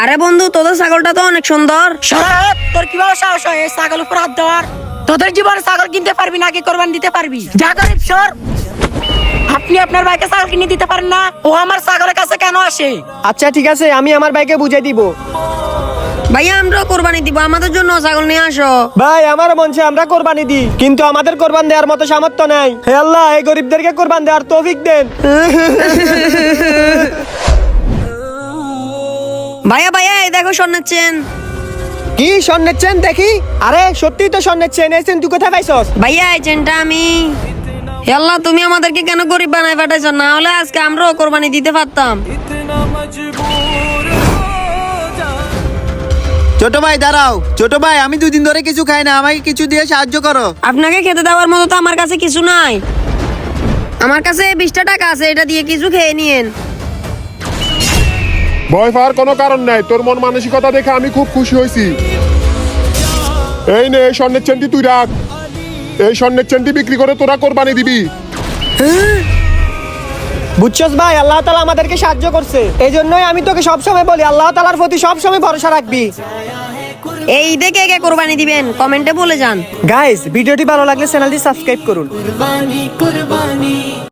আরে বন্ধু, তোদের ছাগলটা তো অনেক সুন্দর। শরৎ, তোর কিভাবে সাহস হয় এই ছাগল উপর হাত দেওয়ার? তোদের জীবনে ছাগল কিনতে পারবি নাকি কোরবানি দিতে পারবি? যা গরিব সর। আপনি আপনার ভাইকে ছাগল কিনে দিতে পারেন না? ও আমার ছাগলের কাছে কেন আসে? আচ্ছা ঠিক আছে, আমি আমার ভাইকে বুঝিয়ে দিব। ভাইয়া, আমরাও কোরবানি দিব, আমাদের জন্য ছাগল নিয়ে আসো। ভাই, আমার মন চায় আমরা কোরবানি দিই, কিন্তু আমাদের কোরবান দেওয়ার মতো সামর্থ্য নাই। হে আল্লাহ, এই গরিবদেরকে কোরবান দেওয়ার তৌফিক দেন। ভাইয়া ভাইয়া, এই দেখো স্বর্ণের চেন। কি স্বর্ণের চেন দেখি? আরে সত্যি তো স্বর্ণের চেন। এই চেন তুই কোথায় পাইছস? ভাইয়া, এই চেনটা আমি। হে আল্লাহ, তুমি আমাদেরকে কেন গরিব বানায় পাঠাইছো? না হলে আজকে আমরাও কোরবানি দিতে পারতাম। ছোট ভাই দাঁড়াও। ছোট ভাই, আমি 2 দিন ধরে কিছু খাই না, আমাকে কিছু দিয়ে সাহায্য করো। আপনাকে খেতে দেওয়ার মতো তো আমার কাছে কিছু নাই। আমার কাছে 20টা টাকা আছে, এটা দিয়ে কিছু খেয়ে নিয়েন। ভয় পাওয়ার কোনো কারণ নাই, তোর মন মানসিকতা দেখে আমি খুব খুশি হয়েছি। এই নে, এই স্বর্ণের চেনটি তুই রাখ। এই স্বর্ণের চেনটি বিক্রি করে তোরা কোরবানি দিবি। বুঝছস ভাই, আল্লাহ তাআলা আমাদেরকে সাহায্য করছে। এই জন্যই আমি তোকে সবসময় বলি, আল্লাহ তাআলার প্রতি সবসময় ভরসা রাখবি। এই দেখে কে কোরবানি দিবেন কমেন্টে বলে যান। গাইস, ভিডিওটি ভালো লাগলে চ্যানেলটি সাবস্ক্রাইব করুন।